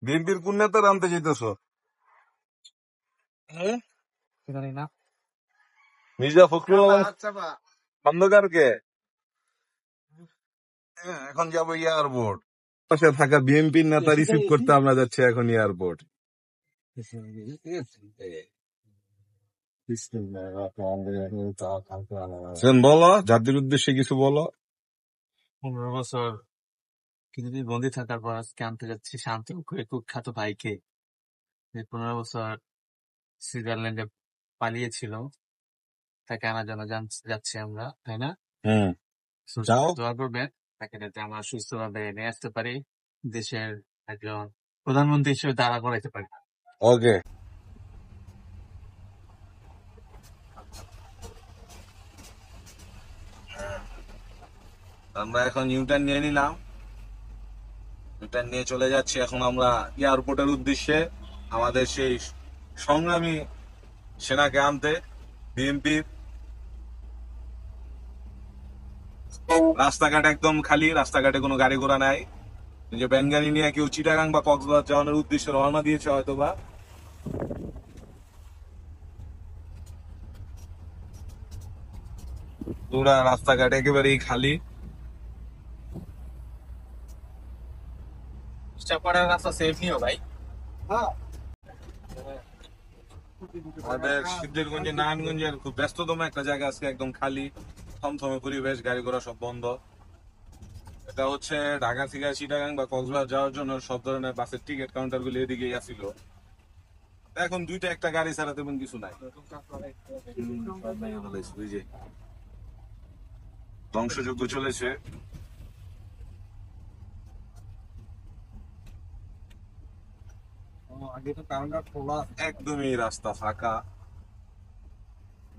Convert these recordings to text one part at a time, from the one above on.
বিএনপির কোন নেতার আনতে চাইতেছ? মির্জা ফখরুল খন্দকারকে? এখন যাবো এয়ারপোর্ট। পাশে থাকা বিএনপির নেতা রিসিভ করতে আমরা যাচ্ছি এখন এয়ারপোর্ট। বলো, জাতির উদ্দেশ্যে কিছু বলো। 15 বছর কিছুদিন বন্দি থাকার পর আজকে আনতে যাচ্ছি শান্ত কুখ্যাত ভাইকে। 15 বছর সুইজারল্যান্ডে পালিয়েছিল, তাকে আনার জন্য যাচ্ছি আমরা, তাই না? দোয়া করবেন তাকে যাতে আমরা সুস্থভাবে নিয়ে আসতে পারি, দেশের একজন প্রধানমন্ত্রী হিসেবে দাঁড়া করাইতে পারি। ওকে, আমরা এখন ইউটার্ন নিয়ে নিলাম। ইউটার্ন নিয়ে চলে যাচ্ছি এখন আমরা এয়ারপোর্টের উদ্দেশ্যে, আমাদের সেই সংগ্রামী সেনাকে আনতে বিএনপির। রাস্তাঘাট একদম খালি, রাস্তাঘাটে কোনো গাড়ি ঘোড়া নাই। যে ব্যান গাড়ি নিয়ে কেউ চিটাগাং বা কক্সবাজার যাওয়ানোর উদ্দেশ্যে রওনা দিয়েছে হয়তো বা। পুরা রাস্তাঘাট একেবারেই খালি। রাস্তা সেফ নিও ভাই। আমাদের সিদ্ধিরগঞ্জে নারায়ণগঞ্জের খুব ব্যস্ততম একটা জায়গা আজকে একদম খালি, থমথমে পরিবেশ, গাড়ি ঘোড়া সব বন্ধ। এটা হচ্ছে ঢাকা থেকে চিটাগাং বা কক্সবাজার যাওয়ার জন্য সব ধরনের বাসের টিকিট কাউন্টার গুলো এদিকে আসছিল। এখন দুইটা একটা গাড়ি ছাড়া তেমন কিছু নাই। ধ্বংসযজ্ঞ চলেছে। আগে তো কাউন্টার খোলা, একদমই রাস্তা ফাঁকা।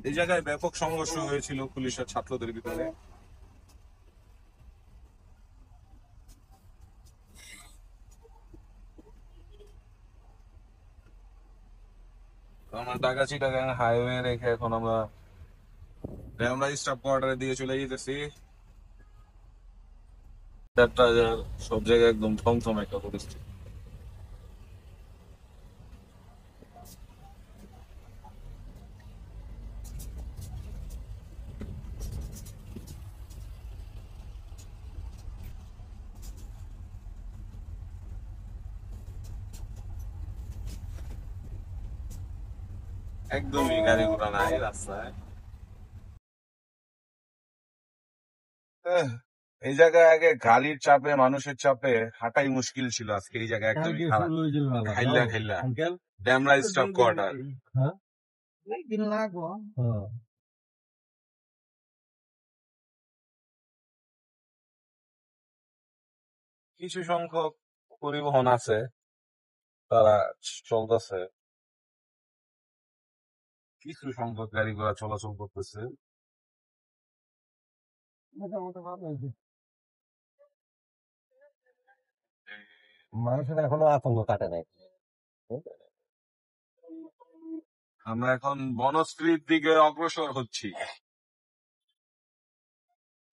এই জায়গায় ব্যাপক সংঘর্ষ হয়েছিল পুলিশের ছাত্রদের ভিতরে। আমরা ঢাকা চিটাগাং হাইওয়ে রেখে এখন আমরা স্টাফ কোয়ার্টারের দিকে চলে যেতেছি। সব জায়গায় একদম থমথম একটা পরিস্থিতি। একদমই গাড়ি ঘোড়া নাই রাস্তায়। এই জায়গায় আগে গাড়ির চাপে, মানুষের চাপে হাঁটাই মুশকিল ছিল। আজকে এই জায়গায় একদমই খাইল্লা খাইল্লা। Demra staff quarter. কিছু সংখ্যক পরিবহন আছে, তারা চলতেছে। কিছু সংখ্যক গাড়ি ঘোড়া চলাচল করতেছে। মানুষের এখনো আতঙ্ক কাটে নাই। আমরা এখন বনশ্রীর দিকে অগ্রসর হচ্ছি।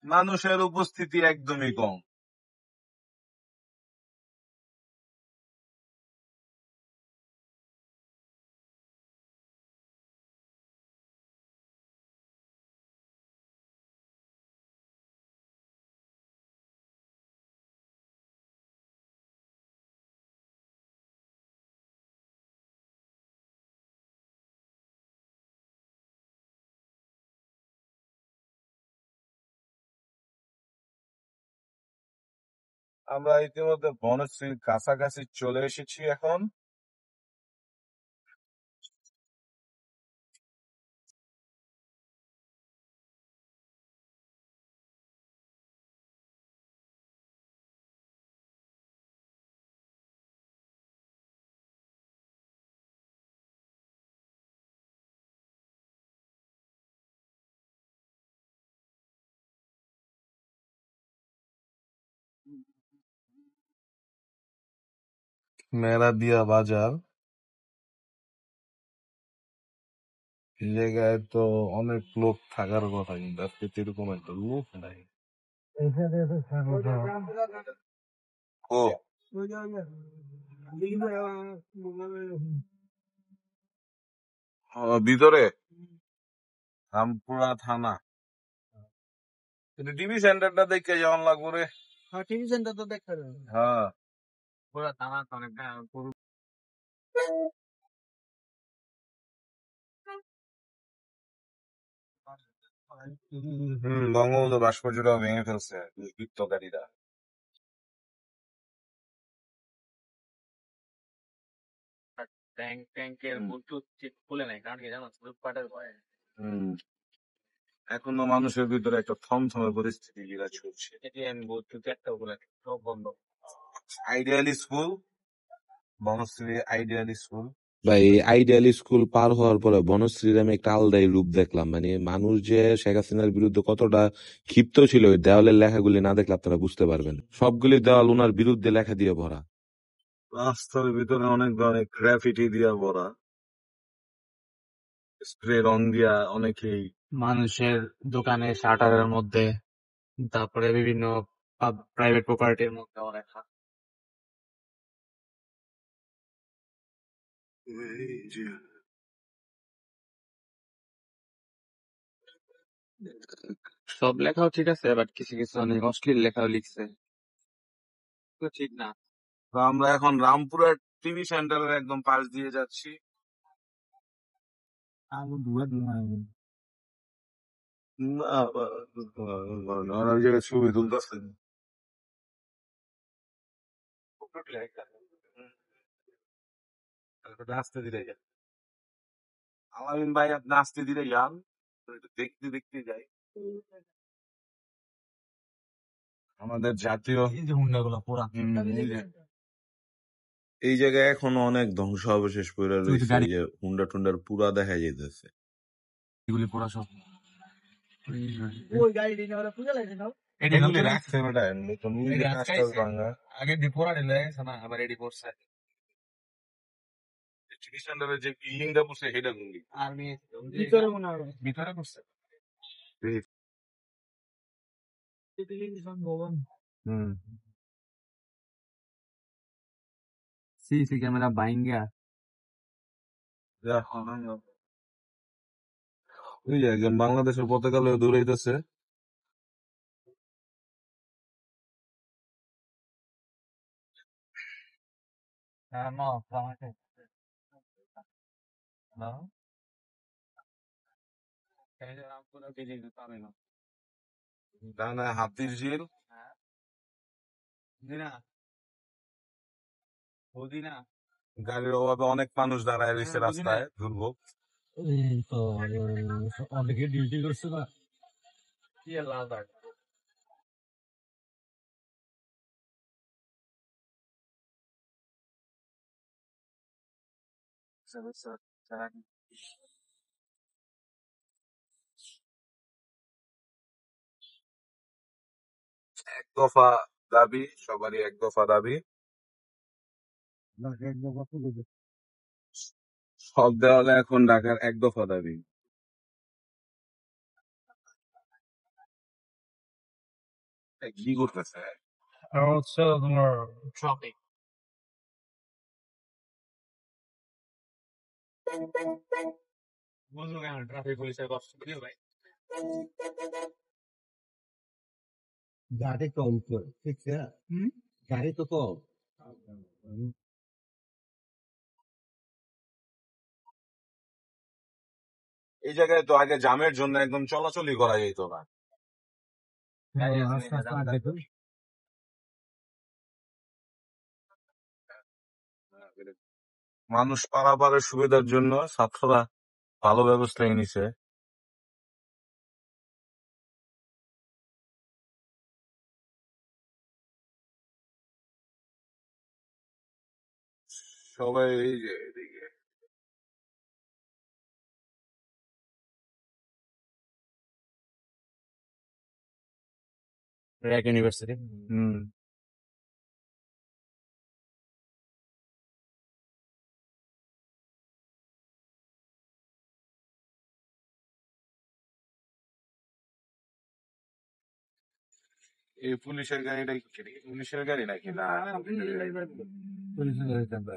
মানুষের উপস্থিতি একদমই কম। আমরা ইতিমধ্যে বনশ্রীর কাছাকাছি চলে এসেছি এখন। মেরাদিয়া বাজার, এই জায়গায় তো অনেক লোক থাকার কথা, কিন্তু আজকে এরকম একটা লোক নাই। ও ভিতরে রামপুরা থানা টিভি সেন্টারটা দেখে যাওয়ান লাগবো রে। হ্যাঁ পুরা থানা তো অনেকটা পুরো বঙ্গবন্ধু ভাস্কর্যটাও ভেঙে ফেলছে বিক্ষিপ্তকারীরা। ট্যাঙ্কের বুলটুথ ঠিক খুলে নাই, কারণ কি জানো, লুটপাটের ভয়ে। হম এখনো মানুষের ভিতরে একটা থমথমে পরিস্থিতি বিরাজ করছে। এটিএম বুলটুথ একটাও খুলে নাই, সব বন্ধ। Ideal School, Banasree Ideal School. ভাই এই আইডিয়াল স্কুল পার হওয়ার পরে বনশ্রীর আমি একটা আলাদাই রূপ দেখলাম। মানে মানুষ যে শেখ হাসিনার বিরুদ্ধে কতটা ক্ষিপ্ত ছিল, ওই দেওয়ালের লেখাগুলি না দেখলে আপনারা বুঝতে পারবেন। সবগুলি দেওয়াল ওনার বিরুদ্ধে লেখা দিয়ে ভরা। রাস্তার ভিতরে অনেক ধরনের গ্রাফিটি দিয়া ভরা, স্প্রে রং দিয়া অনেকেই। মানুষের দোকানে শাটারের মধ্যে, তারপরে বিভিন্ন প্রাইভেট প্রপার্টির মধ্যে লেখা। এই যে সব লেখাও ঠিক আছে, বাট কিছু কিছু অনেক অশ্লীল লেখাও লিখছে, তো ঠিক না। তো আমরা এখন রামপুরা টিভি সেন্টারের একদম পাশ দিয়ে যাচ্ছি। না, ওরা ওই জায়গায় ছবি তুলতেছে। নাচতে দিলে যান, আলামিন ভাই আপনি নাচতে দিলে যান, একটু দেখতে দেখতে যাই। আমাদের জাতীয় এই জায়গায় এখনো অনেক ধ্বংসাবশেষ পড়ে রয়েছে। এই যে হুন্ডা টুন্ডার পুরা দেখা যাইতেছে। এগুলি পুরো সব এগুলি রাখছে বেটা, নতুন কাজটাজ ভাঙা। আগে ডিপোরা ঢেলে গেছে না, আবার রেডি করছে। টিভি সেন্টারের যে বিল্ডিংটা পড়ছে সেটা কোনদিকে? আর্মি ভিতরে মনে হয় ভিতরে করছে। হুম সিসি ক্যামেরা বাইঙ্গা ওই যে একজন বাংলাদেশের পতাকা লয়ে দৌড়াইতেছে। no, আমাকে no, এই যে রামপুরা বিজি পাবে না। ডানে হাতির ঝিল, হ্যাঁ, দিনা বুদিনা গাড়ির অভাবে অনেক মানুষ দাঁড়ায় রয়েছে বুঝি নাই। রাস্তায়, দুর্ভোগ। অনেকে ডিউটি করছে না। কি লাল দাগ এক দফা দাবি, সবারই এক দফা দাবি। সব দেওয়ালে এখন ঢাকার এক দফা দাবি। কি করতেছে? হচ্ছে তোমার ট্রাফিক। বুঝলো কেন ট্রাফিক পুলিশের কষ্ট করিও ভাই। গাড়ি কম তো, ঠিক আছে, গাড়ি তো কম। এই জায়গায় তো আগে জামের জন্য একদম চলাচলই করা যেত না। মানুষ পারাপারের সুবিধার জন্য ছাত্ররা ভালো ব্যবস্থা নিছে। সবাই এই যে এদিকে। Rack university. হম এই পুলিশের গাড়িটা কি পুলিশের গাড়ি নাকি না পুলিশের গাড়ি চাপা।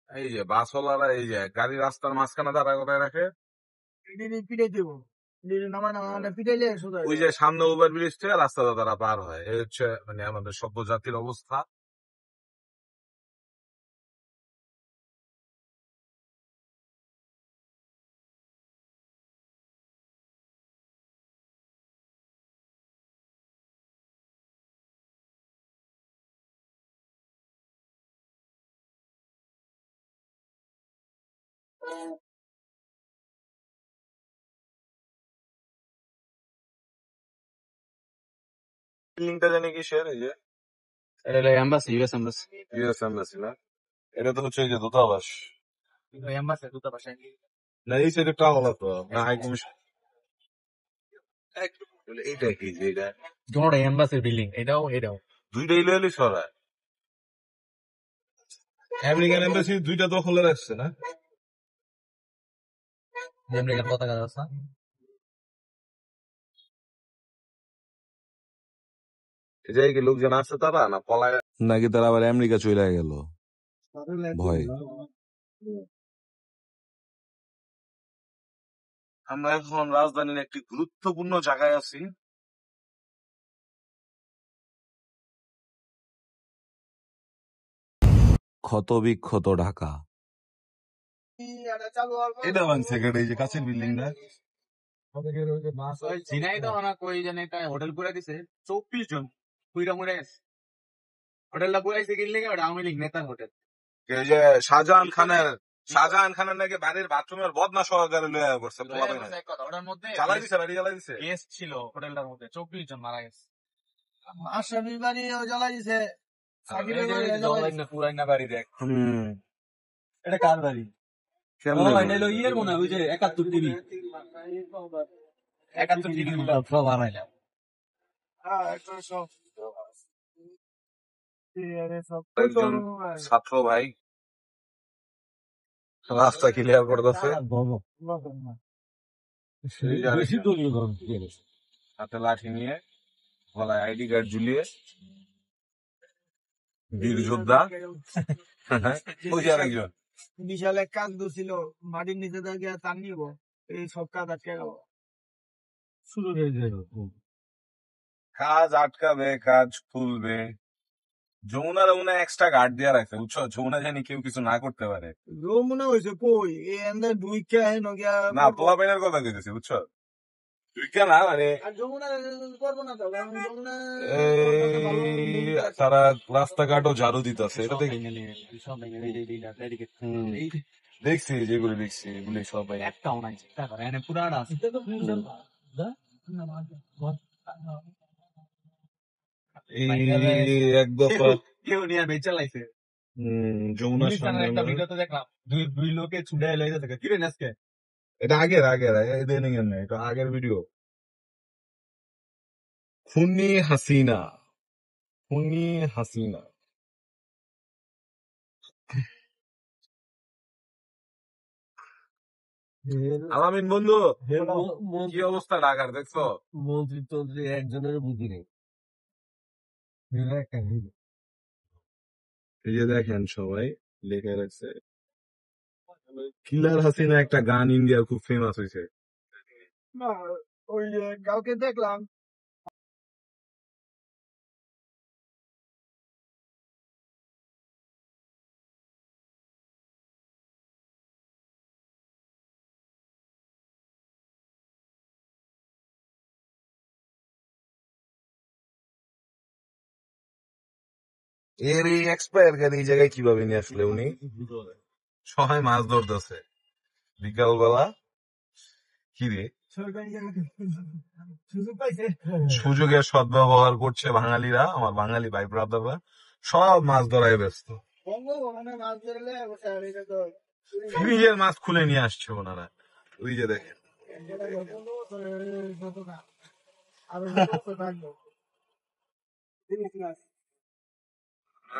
এই যে বাসওয়ালারা এই যে গাড়ি রাস্তার মাঝখানে দাঁড়া করে রাখে ওই যে সামনে ওভার ব্রিজ থেকে রাস্তাটা তারা পার হয় এই হচ্ছে মানে আমাদের সভ্য জাতির অবস্থা। বিল্ডিংটা জানি কিসের এই যে এটা হলো embassy, US embassy. US embassy না, এটা তো হচ্ছে এই যে দূতাবাস এম্বাসি দূতাবাস। না, এই সাইডে একটা আলাদা তো না হাই কমিশন। এইটা কি যে এটা দুটোটা এম্বাসির বিল্ডিং, এটাও দুইটা ইলেলি সরায় আমেরিকান এম্বাসি দুইটা দখলে রাখছে না। আমেরিকার পতাকা আছে। এই যে কি লোকজন আছে তারা না পলায় নাকি তারা আবার আমেরিকা চলে গেল ভয়। আমরা এখন রাজধানীর একটি গুরুত্বপূর্ণ জায়গায় আছি। ক্ষত বিক্ষত ঢাকা। এটা ভাঙছে কেটে এই যে কাছের বিল্ডিংটা ঝিনাইদহ না কই জানি একটা হোটেল পুরা দিছে 24 জন পুইরা মুড়ে গেছে। হোটেলটা পুরাইছে কিনলে ওটা আওয়ামী লীগ নেতার হোটেল। এই যে শাহজাহান খানের নাকি বাড়ির বাথরুমের বদনা সহকারে লয়ে করছে ওটার মধ্যে জ্বালাই দিছে বাড়ি জ্বালাই দিছে গেস্ট ছিল হোটেলটার মধ্যে, 24 জন মারা গেছে। আশরাফির বাড়িও জ্বালা দিছে, সাকিবের বাড়িও জ্বালা দিছে। পুরাইনা বাড়ি দেখ। এটা কার বাড়ি? কেমনে ও, এটা হলো ইয়ের মনে হয়, ওই যে 71 টিভি। 71 টিভি সব বানাইলাম। একজন ছাত্র ভাই রাস্তা ক্লিয়ার করতেছে বেশি দলীয় গরম দিয়ে গেছে। হাতে লাঠি নিয়ে গলায় আইডি কার্ড ঝুলিয়ে বীর যোদ্ধা। ওই যে আরেকজন বিশাল এক কাজ ছিল, মাটির নিচে থেকে তার নিব, এই সব কাজ আটকে গেল। শুরু হয়ে যায়। কাজ আটকাবে কাজ খুলবে। যমুনার মনে এক্সট্রা গার্ড দেওয়া রাখছে বুঝছো, যমুনা জানি কেউ কিছু না করতে পারে। রো মনে হয়েছে কই এই এন্ডে দুইকে হেন গিয়া না পোলা পেনের কথা কইতেছি বুঝছো, তুই কেন মানে আর যমুনা করবো না তো, কারণ যমুনা এই তারা রাস্তাঘাটও ঝাড়ু দিতেছে এটা দেখি দেখছি যেগুলো দেখছি এগুলি সবাই একটাও নাই, দেখো এখানে পুরাটা আছে। এই এক দফা ইউনিয়ন বেচা লাইছে। যমুনার সামনে একটা ভিডিও তো দেখলাম, দুই লোকে ছুটে এলো যাচ্ছে কি রে আজকে। এটা আগের এটা আগের ভিডিও। খুনি হাসিনা আলামিন বন্ধু কি অবস্থা ঢাকার দেখছো? মন্ত্রী তন্ত্রী একজনের বুদ্ধি নেই। এই যে দেখেন সবাই লেখা রাখছে কিলার হাসিনা একটা গান ইন্ডিয়ার খুব ফেমাস হয়েছে। না, ওই যে কালকে দেখলাম এর এই এক্সপায়ার গাড়ি এই জায়গায় কিভাবে নিয়ে আসলে উনি? সবাই মাছ ধরতেছে বিকালবেলা। কি রে সরকারি জায়গাতে সুযোগ পাইছে। সুযোগের সদ্ব্যবহার করছে বাঙালিরা, আমার বাঙালি ভাই ব্রাদাররা সব মাছ ধরায় ব্যস্ত। বঙ্গভবনে মাছ ধরলে এটা তো ফ্রিজের মাছ খুলে নিয়ে আসছে ওনারা, ওই যে দেখেন। আরো থাকবো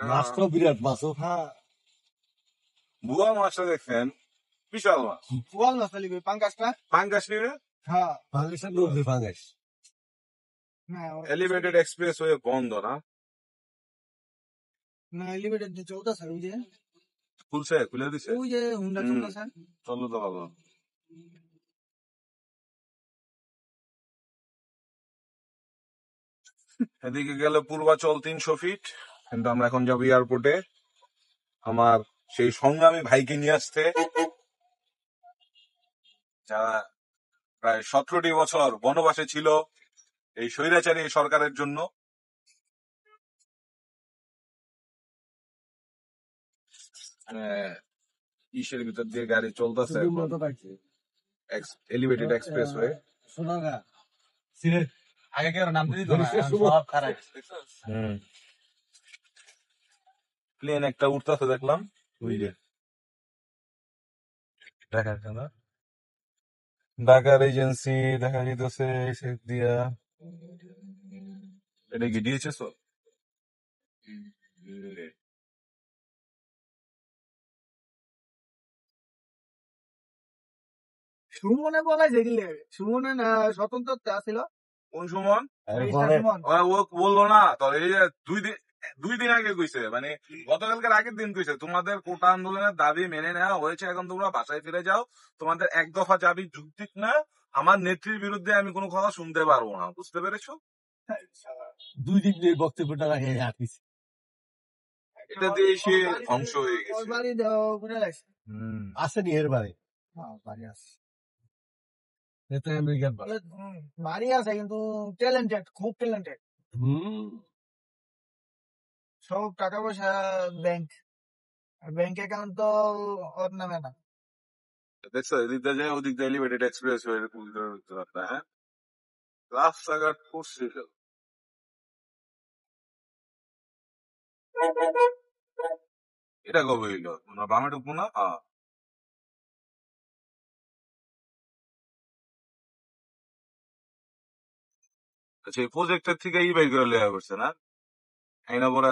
মাছ তো বিরাট মাছও। হ্যাঁ বুয়া মাছটা দেখছেন, বিশাল মাছ। বল না খালি পাঙ্কাসটা পাঙ্গাস নিবে হ্যাঁ বাংলাদেশের নদী ফাঙ্গাস। না এলিভেটেড এক্সপ্রেস হয়ে বন্ধ না, না এলিভেটেড যে চলতেছে ওই যে খুলছে, খুলে দিছে, ওই যে হুন্ডা হুম। চলতেছে চলো তো ভালো। এদিকে গেলে পূর্বাচল 300 ফিট, কিন্তু আমরা এখন যাবো এয়ারপোর্টে আমার সেই সংগ্রামী ভাইকে নিয়ে আসতে, যারা প্রায় 17টি বছর বনবাসে ছিল এই স্বৈরাচারী সরকারের জন্য। ইসের ভিতর দিয়ে গাড়ি চলতেছে, উন্নত পাইছে। এলিভেটেড এক্সপ্রেস হয়ে। সোনাগা সিলেট আগে কেউ নাম দিত না, বরিশাল এখন সুমন। সব খারাপ। প্লেন একটা উঠতেছে দেখলাম, ওই যে দেখা যাচ্ছে না, ঢাকার এজেন্সি দেখা যেতেছে শেখ দিয়া। এটা কি ডিএচএস? সুমনে বলাই যেগুলো সুমনে না স্বতন্ত্র ছিল কোন সুমন? পরে সুমন ওরা ও বললো না তো, এই যে 2 দিন আগে কইছে, মানে গতকালকের আগের দিন কইছে তোমাদের কোটা আন্দোলনের দাবি মেনে নেওয়া হয়েছে, এখন তোমরা বাসায় ফিরে যাও, তোমাদের এক দফা দাবি যৌক্তিক না, আমার নেত্রীর বিরুদ্ধে আমি কোনো কথা শুনতে পারবো না। বুঝতে পেরেছো? 2 দিন ধরে বক্তব্যটা রাখে রাখিস। এটা দিয়ে সে ধ্বংস হয়ে ওর গেছে। বাড়ি ঘুরে লাগছে আসেনি এর বাড়ি। হ্যাঁ বাড়ি আছে এটা আমেরিকান বাড়ি। বাড়ি আছে কিন্তু ট্যালেন্টেড খুব ট্যালেন্টেড হুম। সব টাকা পয়সা ব্যাংক ব্যাংক অ্যাকাউন্ট তো ওর নামে না দেখছো, এদিক দিয়ে যায়, ওদিক দিয়ে এলিভেটেড এক্সপ্রেস হয়ে হ্যাঁ, রাস্তাঘাট করছিল। এটা কবে হইলো? বামে ঢুকবো না? আচ্ছা, এই প্রজেক্টের থেকে ই বের করে লেয়া করছে না, আইনা পরে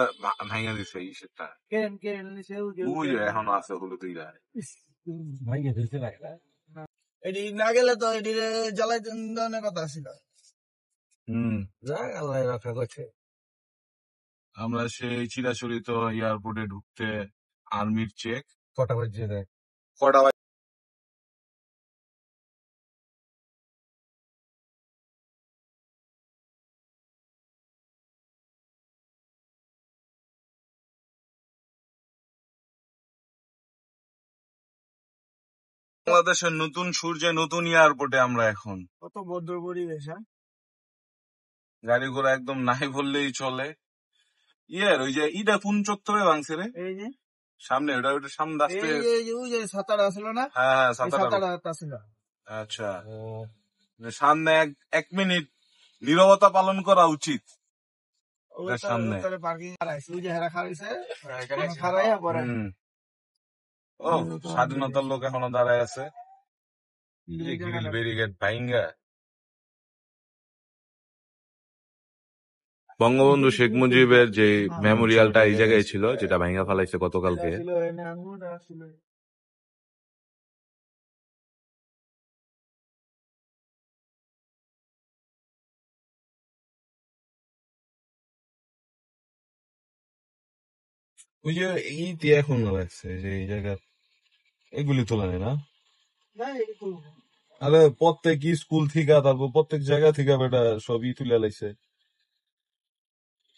ভাঙা দিছে এই সেটটা। কেন কেন নিছে ওই যে এখনো আছে হলুদ ইরা। ভাইয়া ফেলতে লাগে। এটি না গেলে তো এটি জ্বালাই ধরনের কথা ছিল যাক আল্লাহ রক্ষা করছে। আমরা সেই চিরাচরিত এয়ারপোর্টে ঢুকতে আর্মির চেক। কটা বাজছে দেখ। কটা বাংলাদেশের নতুন সূর্যে নতুন এয়ারপোর্টে আমরা এখন। কত ভদ্র পরিবেশ হ্যাঁ গাড়ি ঘোড়া একদম নাই বললেই চলে। ইয়ার ওই যে ইটা কোন চত্বরে ভাঙছে রে? এই যে সামনে ওটার সামনে আসতে। ওই যে সাতারা ছিল না হ্যাঁ হ্যাঁ, এই সাতারা। সাতারাটা ছিল আচ্ছা, সামনে 1 মিনিট নীরবতা পালন করা উচিত। ওটার সামনে পার্কিং হারাইছে ওই যে হেরা খারাইছে খারাইয়া পরে ও স্বাধীনতার লোক এখনো দাঁড়ায় আছে, গ্রিল ব্যারিকেড ভাইঙ্গা। বঙ্গবন্ধু শেখ মুজিবের যে মেমোরিয়ালটা এই জায়গায় ছিল, যেটা ভাঙা ফেলাইছে গতকালকে, ছিল এনে আঙুর ছিল ওই যে এই দিয়ে এখন লাগছে যে এই জায়গা এগুলি তোলা নেই না। না একটু আরে প্রত্যেক স্কুল থেকে, তারপর প্রত্যেক জায়গা থেকে বেটা সবই তুলে লাইছে।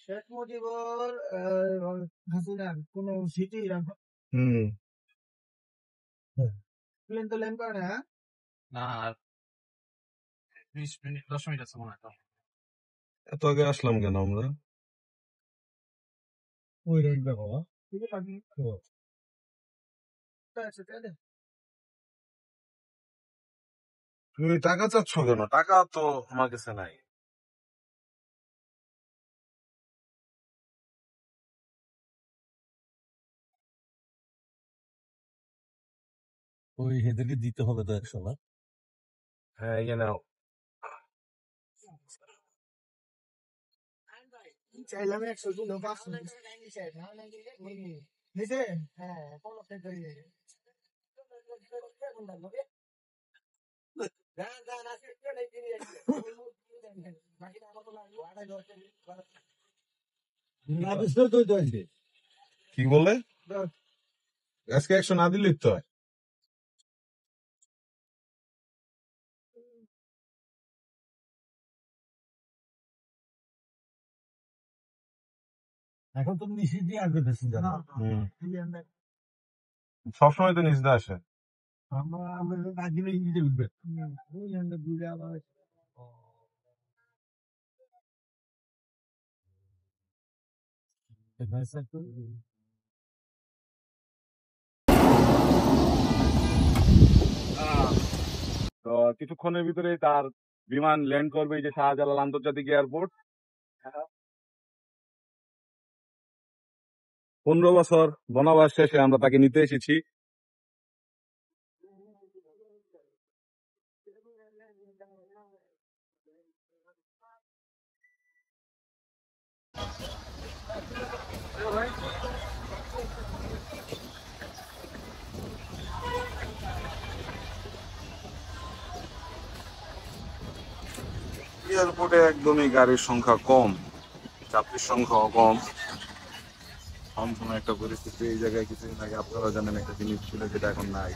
শেখ মুজিবর হাসিনার কোন সিটি প্লেন তো ল্যান্ড করে না হ্যাঁ? না, আর 20 মিনিট 10 মিনিট আছে মনে হয়। এত আগে আসলাম কেন আমরা? ওই রাখবে বাবা। ঠিক আছে পার্কিং আছে তাহলে তুমি টাকা চাচ্ছ কেন? টাকা তো আমার কাছে নাই। ওই এদেরকে দিতে হবে তো 100 না? হ্যাঁ, এই যে নাও। চাইলাম 100 জন 500 নিচে হ্যাঁ 15 করে না বুঝলেও তো হইতে হইছে। কি বললে? আজকে 100 না দিলেই তো হয়। এখন তো নিচে দিয়ে আসবে প্যাসেঞ্জার। সবসময় তো নিজে আসে। আমরা না দিলে নিচে উঠবে। তো কিছুক্ষণের ভিতরে তার বিমান ল্যান্ড করবে এই যে শাহজালাল আন্তর্জাতিক এয়ারপোর্ট। 15 বছর বনবাস শেষে আমরা তাকে নিতে এসেছি। এয়ারপোর্টে একদমই গাড়ির সংখ্যা কম, যাত্রীর সংখ্যাও কম। সম্পূর্ণ একটা পরিস্থিতি। এই জায়গায় কিছুদিন আগে আপনারা জানেন একটা জিনিস ছিল যেটা এখন নাই।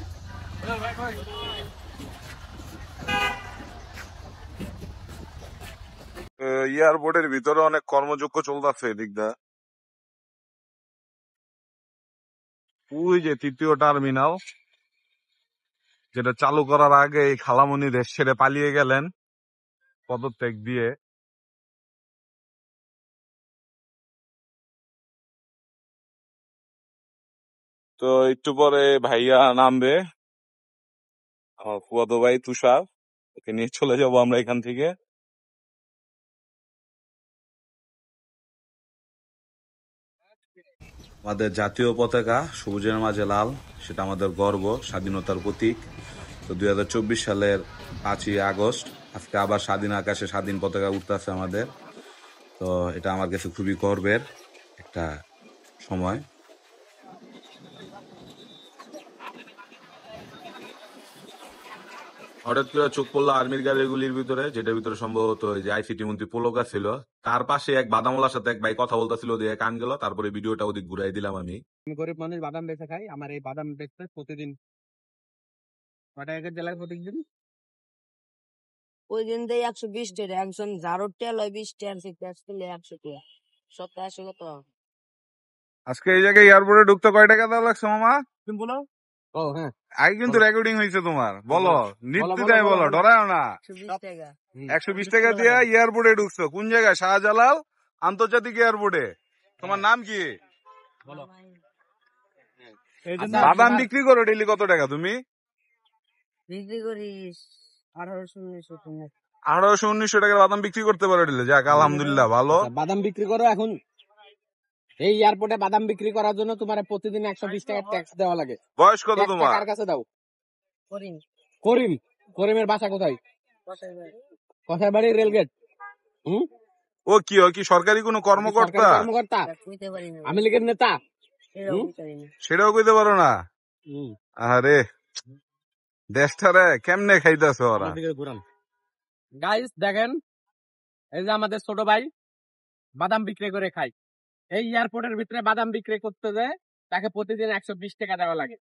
এয়ারপোর্টের ভিতরে অনেক কর্মযজ্ঞ চলতেছে এদিকটা। ওই যে তৃতীয় টার্মিনাল, যেটা চালু করার আগে এই খালামণি দেশ ছেড়ে পালিয়ে গেলেন পদত্যাগ দিয়ে। তো একটু পরে ভাইয়া নামবে, আমার ফুয়াতো ভাই তুষার, ওকে নিয়ে চলে যাবো আমরা এখান থেকে। আমাদের জাতীয় পতাকা সবুজের মাঝে লাল, সেটা আমাদের গর্ব, স্বাধীনতার প্রতীক। তো 2024 সালের 5ই আগস্ট আজকে আবার স্বাধীন আকাশে স্বাধীন পতাকা উঠতেছে আমাদের। তো এটা আমার কাছে খুবই গর্বের একটা সময়। হঠাৎ করে চোখ পড়লো আর্মির গাড়িগুলির ভিতরে, যেটার ভিতরে সম্ভবত ওই যে আইসিটি মন্ত্রী পোলকা ছিল। তার পাশে এক বাদামওয়ালার সাথে এক ভাই কথা বলতেছিল, ওদিকে কান গেল। তারপরে ভিডিওটা ওদিক ঘুরাই দিলাম আমি। আমি গরিব মানুষ, বাদাম বেচে খাই। আমার এই বাদাম বেচতে প্রতিদিন কটা একের জেলায় প্রতিদিন ওই দিন দেয় 120 টাকা, একজন জারোর তেল হয় 20 টাকা, সে গ্যাস পেলে 100 টাকা, সপ্তাহে 100 কত? আজকে এই জায়গায় এয়ারপোর্টে ঢুকতে কয় টাকা দেওয়া লাগছে মামা? তুমি বলো। ও হ্যাঁ, আগে কিন্তু বলো রেকর্ডিং হয়েছে তোমার, বলো বলো নির্দ্বিধায় বলো বলো, বলো। ডরাও না। 120 টাকা। 120 টাকা দিয়ে এয়ারপোর্টে ঢুকছো, কোন জায়গায়? শাহজালাল আন্তর্জাতিক এয়ারপোর্টে। তোমার নাম কি? বলো। বাদাম বিক্রি করো ডেইলি কত টাকা তুমি? বিক্রি করি 1800-1900 টাকা। 1800-1900 টাকার বাদাম বিক্রি করতে পারো ডেইলি? যাক আলহামদুলিল্লাহ, ভালো। বাদাম বিক্রি করো। এখন এই এয়ারপোর্টে বাদাম বিক্রি করার জন্য তোমার প্রতিদিন 120 টাকা ট্যাক্স দেওয়া লাগে। বয়স কত ট্যাক্সটা তোমার? কার কাছে দাও? করিম। করিম। করিমের বাসা কোথায়? কোথায় বাড়ি? কোথায় বাড়ি? রেলগেট। ও কি সরকারি কোনো কর্মকর্তা? সরকারি কর্মকর্তা? তা কইতে পারি না, আমি লীগের নেতা? এটাও কইতে পারি না। সেটাও কইতে পারো না? আরে দেশটারে কেমনে খাইতেছে ওরা? গাইস দেখেন, এই যে আমাদের ছোট ভাই বাদাম বিক্রি করে খায়। এই এয়ারপোর্টের ভিতরে বাদাম বিক্রি করতে যায় তাকে প্রতিদিন 120 টাকা দেওয়া লাগে।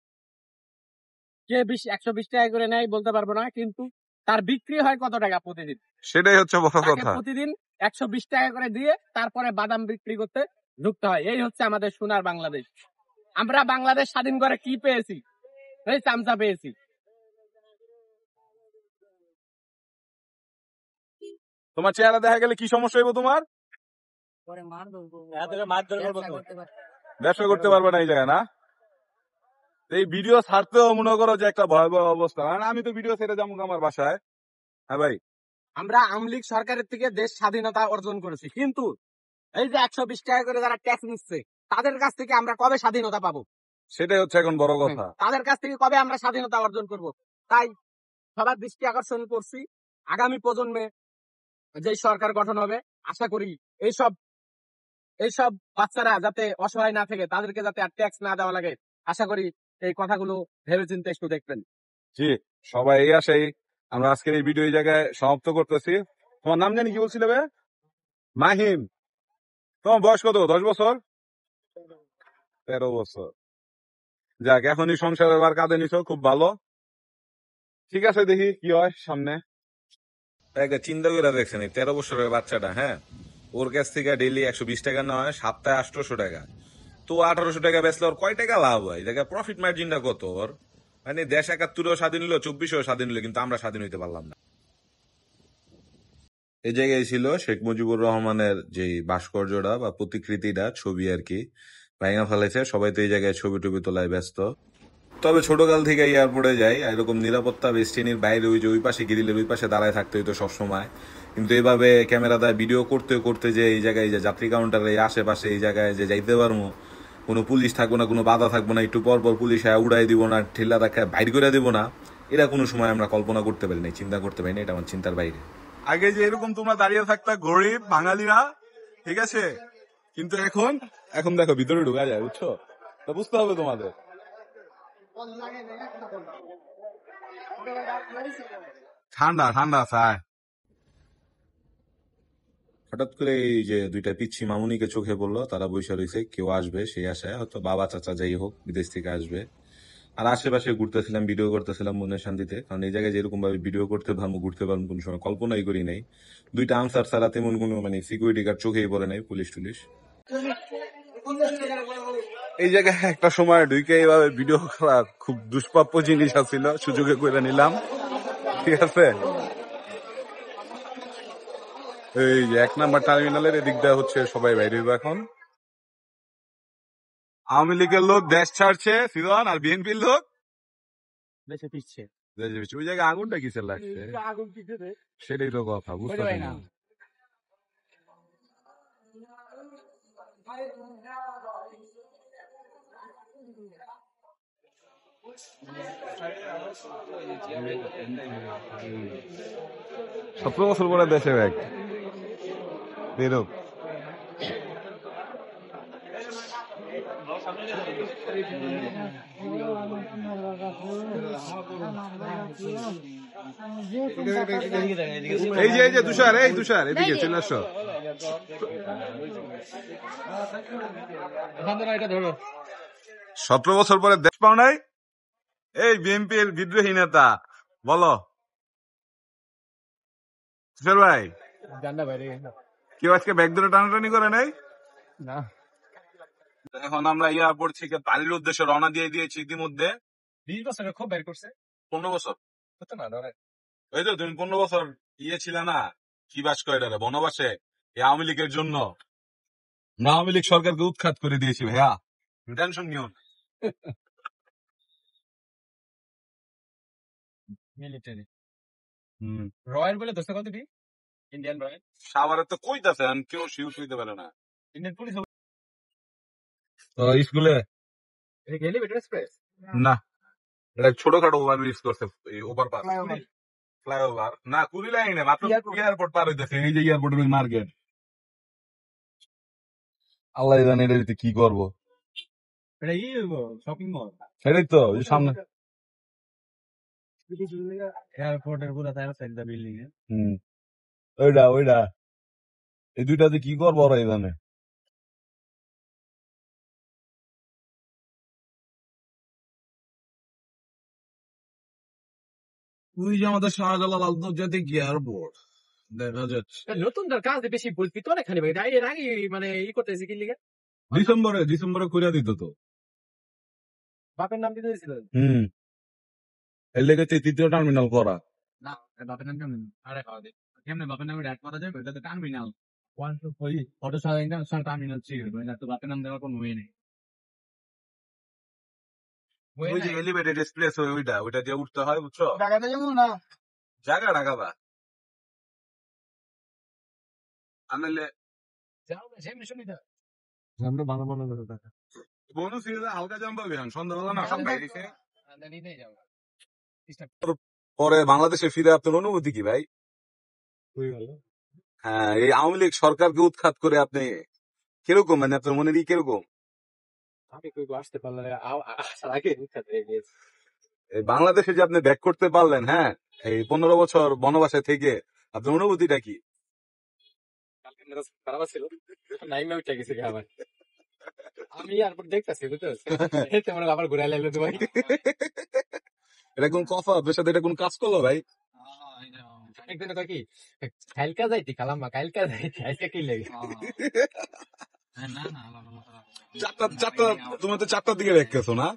কে 120 টাকা করে নেয় বলতে পারবো না, কিন্তু তার বিক্রি হয় কত টাকা প্রতিদিন? সেটাই হচ্ছে বড় তাকে কথা। প্রতিদিন 120 টাকা করে দিয়ে তারপরে বাদাম বিক্রি করতে ঢুকতে হয়। এই হচ্ছে আমাদের সোনার বাংলাদেশ। আমরা বাংলাদেশ স্বাধীন করে কি পেয়েছি? এই চামচা পেয়েছি। তোমার চেহারা দেখা গেলে কি সমস্যা হইব তোমার? পরে মার ধরবো, ব্যবসা করতে পারি। ব্যবসা করতে পারবে না এই জায়গায়, না? এই ভিডিও ছাড়তেও মনে করো যে একটা ভয়াবহ অবস্থা। কারণ আমি তো ভিডিও ছেড়ে যাবো আমার বাসায়। হ্যাঁ ভাই, আমরা আওয়ামী লীগ সরকারের থেকে দেশ স্বাধীনতা অর্জন করেছি, কিন্তু এই যে 120 টাকা করে যারা ট্যাক্স নিচ্ছে তাদের কাছ থেকে আমরা কবে স্বাধীনতা পাবো? সেটাই হচ্ছে এখন বড় কথা। তাদের কাছ থেকে কবে আমরা স্বাধীনতা অর্জন করব? তাই সবার দৃষ্টি আকর্ষণ করছি, আগামী প্রজন্মে যে সরকার গঠন হবে, আশা করি এইসব এইসব বাচ্চারা যাতে অসহায় না থেকে তাদেরকে যাতে আর ট্যাক্স না দেওয়া লাগে, আশা করি এই কথাগুলো ভেবে চিন্তে একটু দেখবেন। জি, সবাই এই আশাই আমরা আজকের এই ভিডিও এই জায়গায় সমাপ্ত করতেছি। তোমার নাম জানি কি বলছিলে ভাই? মাহিম। তোমার বয়স কত? 10 বছর? 13 বছর। যাক, এখনই সংসারের বার কাঁধে নিছো, খুব ভালো। ঠিক আছে, দেখি কি হয় সামনে। চিন্তা করে দেখছেন, এই 13 বছরের বাচ্চাটা, হ্যাঁ, ওর কাছ থেকে ডেইলি 120 টাকা নেওয়া হয়, সপ্তাহে 800 টাকা। তো 1800 টাকা বেচলে ওর কয় টাকা লাভ হয়? দেখে প্রফিট মার্জিনটা কত ওর? মানে দেশ 71ও স্বাধীন হলো, 24ও স্বাধীন হলো, কিন্তু আমরা স্বাধীন হইতে পারলাম না। এই জায়গায় ছিল শেখ মুজিবুর রহমানের যে ভাস্কর্যটা বা প্রতিকৃতিটা, ছবি আর কি, ভাঙা ফেলেছে। সবাই তো এই জায়গায় ছবি টবি তোলায় ব্যস্ত। তবে ছোটকাল থেকে এয়ারপোর্টে যাই, এরকম নিরাপত্তা বেস্টিনির বাইরে ওই যে ওই পাশে গ্রিলের ওই পাশে দাঁড়ায় থাকতে হইতো সবসময়। কিন্তু এভাবে ক্যামেরা দিয়ে ভিডিও করতে করতে যে এই জায়গায় যে যাত্রী কাউন্টারে আশেপাশে এই জায়গায় যে যাইতে পারবো, কোনো পুলিশ থাকবো না, কোনো বাধা থাকবো না, একটু পর পর পুলিশ উড়াই দিব না, ঠেলা রাখা বাইর করে দিব না, এটা কোনো সময় আমরা কল্পনা করতে পারি নাই, চিন্তা করতে পারি না, এটা আমার চিন্তার বাইরে। আগে যে এরকম তোমরা দাঁড়িয়ে থাকতা গরিব বাঙালিরা, ঠিক আছে, কিন্তু এখন এখন দেখো ভিতরে ঢুকা যায়, বুঝছো? তা বুঝতে হবে তোমাদের। ঠান্ডা ঠান্ডা স্যার। হঠাৎ করে এই যে দুইটা পিচ্ছি মামুনিকে চোখে পড়লো, তারা বসে রয়েছে, কেউ আসবে সেই আশায়, হয়তো বাবা চাচা যাই হোক বিদেশ থেকে আসবে। আর আশেপাশে ঘুরতেছিলাম, ভিডিও করতেছিলাম মনের শান্তিতে, কারণ এই জায়গায় যেরকম ভাবে ভিডিও করতে পারবো, ঘুরতে পারবো, কোনো সময় কল্পনাই করি নাই। দুইটা আনসার ছাড়া তেমন কোনো মানে সিকিউরিটি গার্ড চোখেই পড়ে নাই, পুলিশ টুলিশ। এই জায়গায় একটা সময় ঢুকে এইভাবে ভিডিও করা খুব দুষ্প্রাপ্য জিনিস ছিল, সুযোগে করে নিলাম, ঠিক আছে। এই যে 1 নাম্বার টার্মিনালের এদিক দেওয়া হচ্ছে, সবাই বাইরে হইবো এখন। আওয়ামী লীগের লোক দেশ ছাড়ছে সিজন, আর বিএনপির লোক দেশে ফিরছে। দেশে ফিরছে। ওই জায়গায় আগুনটা কিসের লাগছে? আগুন কিসে রে? সেটাই তো কথা, বুঝতে পারি না। সতেরো বছর পরে দেশে ব্যাগ বেরোক। এই যে তুষার, এই তুষার এদিকে চলে আসো। 17 বছর পরে দেশ পাও নাই? এই বিএনপির বিদ্রোহী নেতা বলো তুষার ভাই, কেউ আজকে ব্যাগ ধরে টানাটানি করে নাই? না। এখন আমরা এয়ারপোর্ট থেকে বাড়ির উদ্দেশ্যে রওনা দিয়ে দিয়েছি ইতিমধ্যে। 20 বছরে খুব বের করছে। 15 বছর হতো না ধরে। ওই তো তুমি 15 বছর ছিল না, কি বাস করে এটা বনবাসে, এই আওয়ামী লীগের জন্য। না, আওয়ামী লীগ সরকারকে উৎখাত করে দিয়েছি ভাইয়া, টেনশন নিও না। মিলিটারি হম, রয়্যাল বলে দোস্ত কত দি? Indian royal. সাভারে তো কইতাছে কেউ শিউস হইতে পারে না। ইন্ডিয়ান পুলিশ তো স্কুলে এটা গেলি বেটার এক্সপ্রেস না, এটা ছোটখাটো ওভার ব্রিজ করছে, ওভারপাস ফ্লাইওভার না, কুড়ি লাইনে মাত্র এয়ারপোর্ট পার হইতেছে। এই যে এয়ারপোর্টের মার্কেট, আল্লাহ জানে এটা কি করবো। এটা ই শপিং মল। সেটাই তো ওই যে সামনে। এয়ারপোর্টের পুরো তার সাইডটা বিল্ডিং এ। হম, ওইটা এই দুইটাতে কি করবো ওরা জানে। ওই যে আমাদের শাহজালাল আন্তর্জাতিক এয়ারপোর্ট দেখা যাচ্ছে। নতুন কাজ বেশি বলবি তো অনেকখানি ভাই, এর আগে মানে ই করতেছি কি লিগে ডিসেম্বরে কইরা দিত তো। বাপের নাম দিতে দিয়েছিল হম, এর লেগে 3য় টার্মিনাল করা। না, বাপের নাম কেমন? আরে খাওয়া দে কেমনে বাপের নামে অ্যাড করা যাবে? এটা তো টার্মিনাল ওয়ান টু ওই অটো সারা টার্মিনাল 3 মানে তো বাপের নাম দেওয়ার কোনো ওয়ে নেই। ওই যে এলিভেটেড এক্সপ্রেস ওইটা দিয়ে উঠতে হয়, বুঝছো? টাকাটা যেমন না জায়গা ঢাকাবা আনলে আমরা ভালো ভালো করে টাকা বোনাস সিরিজে হালকা জাম পাবি সন্ধ্যাবেলা না সন্ধ্যায় এসে পরে বাংলাদেশে ফিরে আপনার অনুভূতি কি ভাই? খুবই ভালো হ্যাঁ, এই আওয়ামী লীগ সরকারকে উৎখাত করে আপনি কিরকম মানে আপনার মনে ই কিরকম? আমি কই আসতে পারলে আসার আগে এই বাংলাদেশে যে আপনি ব্যাক করতে পারলেন, হ্যাঁ, এই 15 বছর বনবাসে থেকে আপনার অনুভূতিটা কি? কালকে মেজাজ খারাপ ছিল নাইমে উঠে গেছে আবার আমি এয়ারপোর্ট দেখতেছি বুঝতে এতে মনে হয় আবার ঘুরে লাগলো তো ভাই এটা কোন কথা আপনার সাথে এটা কোন কাজ করলো ভাই? একদিন কয় কি কালকা যাইতি কালাম্মা কালকা যাইতি আজকে কি লাগে চারটা তোমার তো 4টার দিকে ব্যাক গেছো না?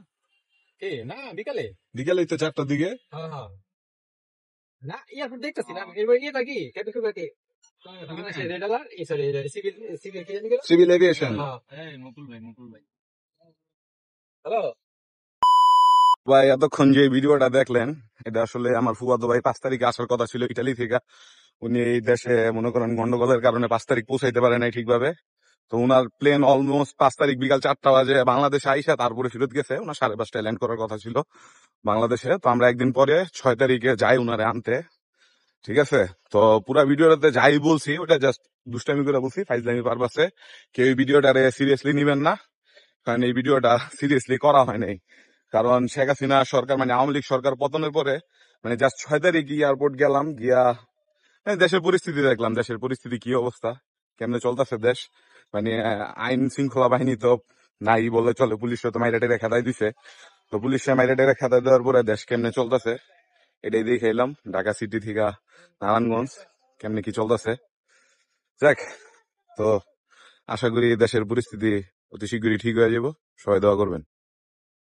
কে না বিকালে বিকেলে তো 4টার দিকে। হ্যাঁ হ্যাঁ না এয়ারপোর্ট দেখতেছি না এবার ইয়ে কয় কি কেটে খুব কি রেড আলার এই সরি সিভিল সিভিল কি জানি সিভিল এভিয়েশন। হ্যাঁ মুকুল ভাই হ্যালো ভাই এতক্ষণ যে ভিডিওটা দেখলেন এটা আসলে আমার ফুফাতো ভাই 5 তারিখে আসার কথা ছিল ইটালি থেকে। উনি এই দেশে মনে করেন গন্ডগোলের কারণে 5 তারিখ পৌঁছাইতে পারে নাই ঠিকভাবে। তো উনার প্লেন অলমোস্ট 5 তারিখ বিকাল 4টা বাজে বাংলাদেশে আইসা তারপরে ফেরত গেছে। উনার 5:30টায় ল্যান্ড করার কথা ছিল বাংলাদেশে। তো আমরা একদিন পরে 6 তারিখে যাই উনারে আনতে, ঠিক আছে? তো পুরা ভিডিওটাতে যাই বলছি ওটা জাস্ট দুষ্টামি করে বলছি, ফাইজলামি পারপাসে। কেউ এই ভিডিওটারে সিরিয়াসলি নিবেন না, কারণ এই ভিডিওটা সিরিয়াসলি করা হয় নাই। কারণ শেখ হাসিনা সরকার মানে আওয়ামী লীগ সরকার পতনের পরে মানে জাস্ট 6 তারিখ এয়ারপোর্ট গেলাম, গিয়া দেশের পরিস্থিতি দেখলাম, দেশের পরিস্থিতি কি অবস্থা, কেমনে চলতেছে দেশ। মানে আইন শৃঙ্খলা বাহিনী তো নাই বলে চলে, পুলিশে তো মাইরা টেরে খেদাই দিছে। তো পুলিশে মাইরা টেরে খেদাই দেওয়ার পরে দেশ কেমনে চলতেছে এটাই দেখে এলাম ঢাকা সিটি থেকে নারায়ণগঞ্জ কেমনে কি চলতেছে। যাক, তো আশা করি দেশের পরিস্থিতি অতি শীঘ্রই ঠিক হয়ে যাব, সবাই দোয়া করবেন।